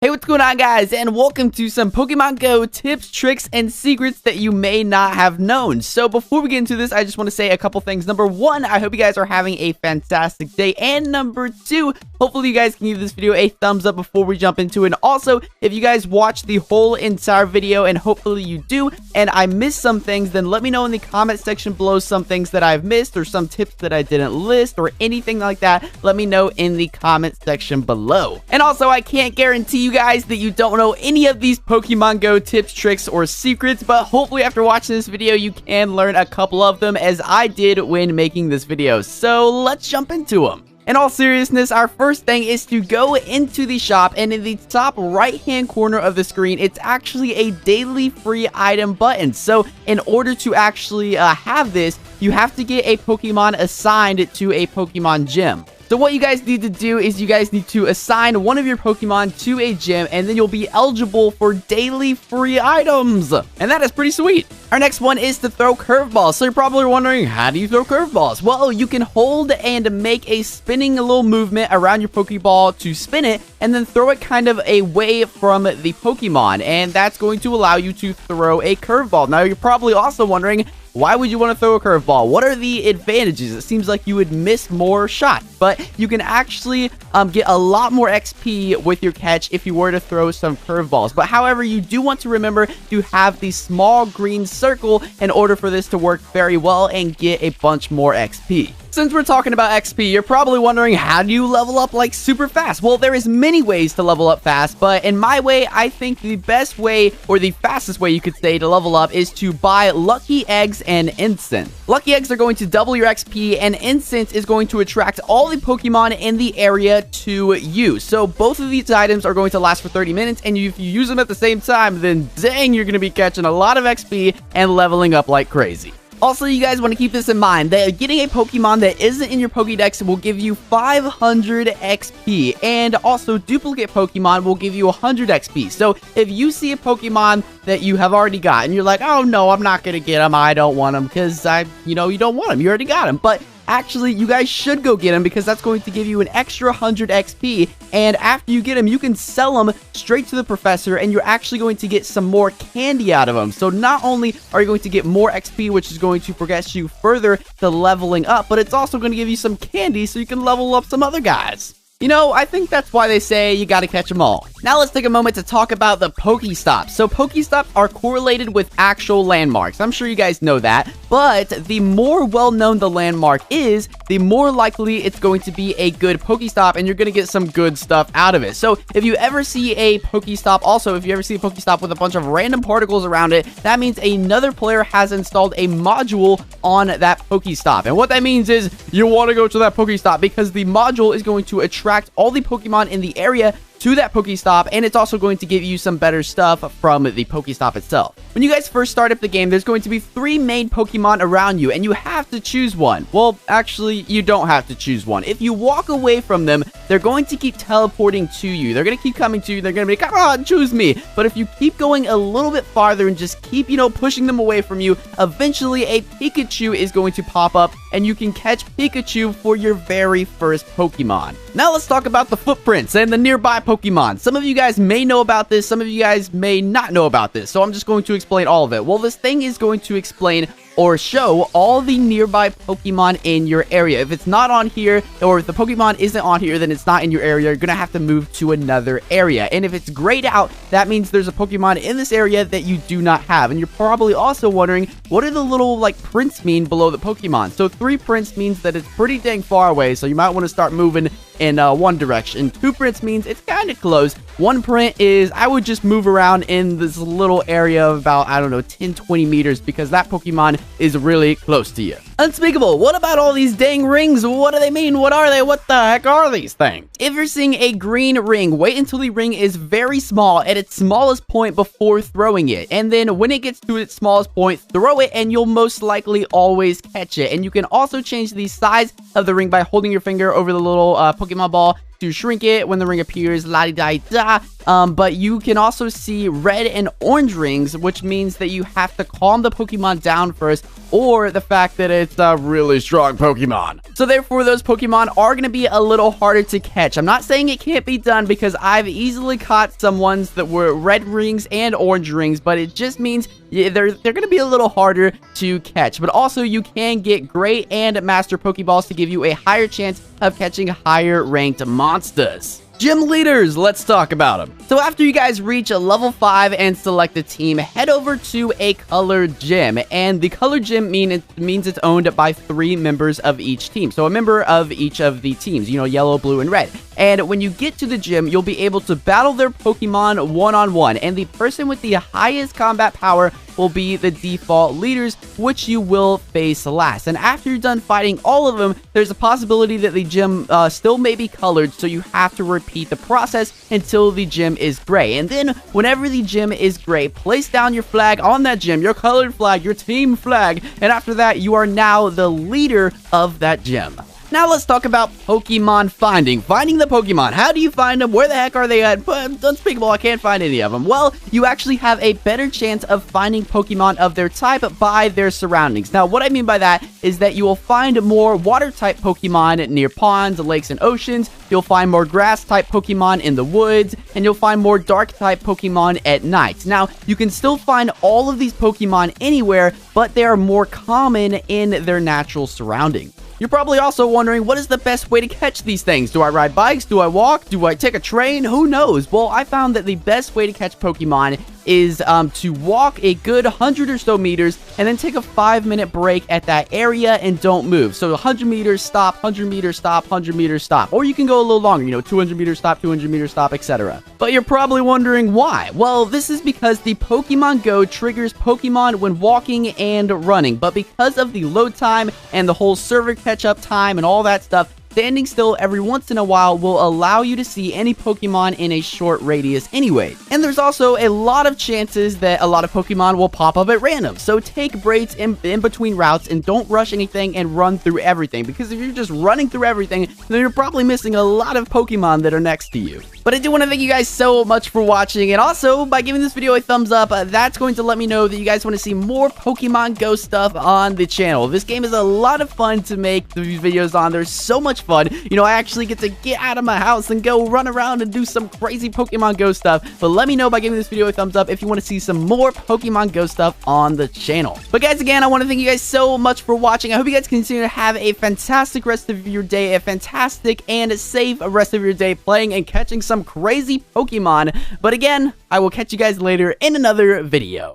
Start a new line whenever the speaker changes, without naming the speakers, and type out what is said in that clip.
Hey, what's going on, guys, and welcome to some Pokemon Go tips, tricks, and secrets that you may not have known. So before we get into this, I just want to say a couple things. Number one, I hope you guys are having a fantastic day, and number two, hopefully you guys can give this video a thumbs up before we jump into it. And also, if you guys watch the whole entire video, and hopefully you do, and I missed some things, then let me know in the comment section below some things that I've missed, or some tips that I didn't list, or anything like that. Let me know in the comment section below. And also, I can't guarantee you guys that you don't know any of these Pokemon Go tips, tricks, or secrets, but hopefully after watching this video, you can learn a couple of them as I did when making this video. So let's jump into them. In all seriousness, our first thing is to go into the shop, and in the top right hand corner of the screen, it's actually a daily free item button. So in order to actually have this, you have to get a Pokemon assigned to a Pokemon gym. So what you guys need to do is you guys need to assign one of your Pokemon to a gym, and then you'll be eligible for daily free items. And that is pretty sweet. Our next one is to throw curveballs. So you're probably wondering, how do you throw curveballs? Well, you can hold and make a spinning little movement around your Pokeball to spin it, and then throw it kind of away from the Pokemon. And that's going to allow you to throw a curveball. Now, you're probably also wondering, why would you want to throw a curveball? What are the advantages? It seems like you would miss more shots, but you can actually get a lot more XP with your catch if you were to throw some curveballs. But however, you do want to remember to have the small green circle in order for this to work very well and get a bunch more XP. Since we're talking about XP, you're probably wondering, how do you level up like super fast? Well, there is many ways to level up fast, but in my way, I think the best way, or the fastest way you could say to level up, is to buy Lucky Eggs and Incense. Lucky Eggs are going to double your XP, and Incense is going to attract all the Pokemon in the area to you. So both of these items are going to last for 30 minutes, and if you use them at the same time, then dang, you're going to be catching a lot of XP and leveling up like crazy. Also, you guys want to keep this in mind, that getting a Pokemon that isn't in your Pokédex will give you 500 XP, and also duplicate Pokemon will give you 100 XP. So if you see a Pokemon that you have already got, and you're like, oh no, I'm not going to get him, I don't want him, because you don't want him, you already got him, but actually, you guys should go get him, because that's going to give you an extra 100 XP, and after you get him, you can sell him straight to the professor, and you're actually going to get some more candy out of him. So not only are you going to get more XP, which is going to progress you further to leveling up, but it's also going to give you some candy so you can level up some other guys. You know, I think that's why they say you gotta catch them all. Now let's take a moment to talk about the Pokestops. So Pokestops are correlated with actual landmarks. I'm sure you guys know that, but the more well-known the landmark is, the more likely it's going to be a good Pokestop, and you're gonna get some good stuff out of it. So if you ever see a Pokestop, also if you ever see a Pokestop with a bunch of random particles around it, that means another player has installed a module on that Pokestop. And what that means is you want to go to that Pokestop because the module is going to attract all the Pokemon in the area to that Pokestop, and it's also going to give you some better stuff from the Pokestop itself. When you guys first start up the game, there's going to be 3 main Pokemon around you, and you have to choose one. Well, actually, you don't have to choose one. If you walk away from them, they're going to keep teleporting to you. They're going to keep coming to you. They're going to be, come on, choose me. But if you keep going a little bit farther and just keep, pushing them away from you, eventually a Pikachu is going to pop up, and you can catch Pikachu for your very first Pokemon. Now let's talk about the footprints and the nearby Pokemon. Some of you guys may know about this, some of you guys may not know about this, so I'm just going to explain all of it. Well, this thing is going to explain or show all the nearby Pokemon in your area. If it's not on here, or if the Pokemon isn't on here, then it's not in your area. You're gonna have to move to another area. And if it's grayed out, that means there's a Pokemon in this area that you do not have. And you're probably also wondering, what do the little prints mean below the Pokemon? So 3 prints means that it's pretty dang far away, so you might want to start moving in one direction. 2 prints means it's kind of close. 1 print is, I would just move around in this little area of about, I don't know, 10-20 meters, because that Pokemon is really close to you. Unspeakable, what about all these dang rings? What do they mean? What are they? What the heck are these things? If you're seeing a green ring, wait until the ring is very small at its smallest point before throwing it. And then when it gets to its smallest point, throw it, and you'll most likely always catch it. And you can also change the size of the ring by holding your finger over the little Pokemon ball to shrink it when the ring appears, la-di-da-da. But you can also see red and orange rings, which means that you have to calm the Pokemon down first, or the fact that it's a really strong Pokemon. So therefore, those Pokemon are going to be a little harder to catch. I'm not saying it can't be done, because I've easily caught some ones that were red rings and orange rings, but it just means they're going to be a little harder to catch. But also, you can get Great and Master Pokeballs to give you a higher chance of catching higher ranked monsters. Gym leaders, let's talk about them. So after you guys reach a level 5 and select a team, head over to a color gym. And the color gym means it's owned by 3 members of each team. So a member of each of the teams, you know, yellow, blue, and red. And when you get to the gym, you'll be able to battle their Pokemon one-on-one. And the person with the highest combat power will be the default leaders, which you will face last. And after you're done fighting all of them, there's a possibility that the gym still may be colored, so you have to repeat the process until the gym is gray. And then, whenever the gym is gray, place down your flag on that gym, your colored flag, your team flag, and after that, you are now the leader of that gym. Now let's talk about Pokemon finding. Finding the Pokemon. How do you find them? Where the heck are they at? Unspeakable, I can't find any of them. Well, you actually have a better chance of finding Pokemon of their type by their surroundings. Now, what I mean by that is that you will find more water-type Pokemon near ponds, lakes, and oceans. You'll find more grass-type Pokemon in the woods, and you'll find more dark-type Pokemon at night. Now, you can still find all of these Pokemon anywhere, but they are more common in their natural surroundings. You're probably also wondering, what is the best way to catch these things? Do I ride bikes? Do I walk? Do I take a train? Who knows? Well, I found that the best way to catch Pokemon is to walk a good 100 or so meters and then take a 5-minute break at that area and don't move. So 100 meters, stop, 100 meters, stop, 100 meters, stop. Or you can go a little longer, you know, 200 meters, stop, 200 meters, stop, etc. But you're probably wondering why. Well, this is because the Pokemon Go triggers Pokemon when walking and running. But because of the load time and the whole server catch-up time and all that stuff, standing still every once in a while will allow you to see any Pokemon in a short radius anyway. And there's also a lot of chances that a lot of Pokemon will pop up at random. So take breaks in between routes and don't rush anything and run through everything. Because if you're just running through everything, then you're probably missing a lot of Pokemon that are next to you. But I do want to thank you guys so much for watching, and also by giving this video a thumbs up, that's going to let me know that you guys want to see more Pokemon Go stuff on the channel. This game is a lot of fun to make these videos on. There's so much fun. You know, I actually get to get out of my house and go run around and do some crazy Pokemon Go stuff. But let me know by giving this video a thumbs up if you want to see some more Pokemon Go stuff on the channel. But guys, again, I want to thank you guys so much for watching. I hope you guys continue to have a fantastic rest of your day, a fantastic and safe rest of your day playing and catching some crazy Pokemon. But again, I will catch you guys later in another video.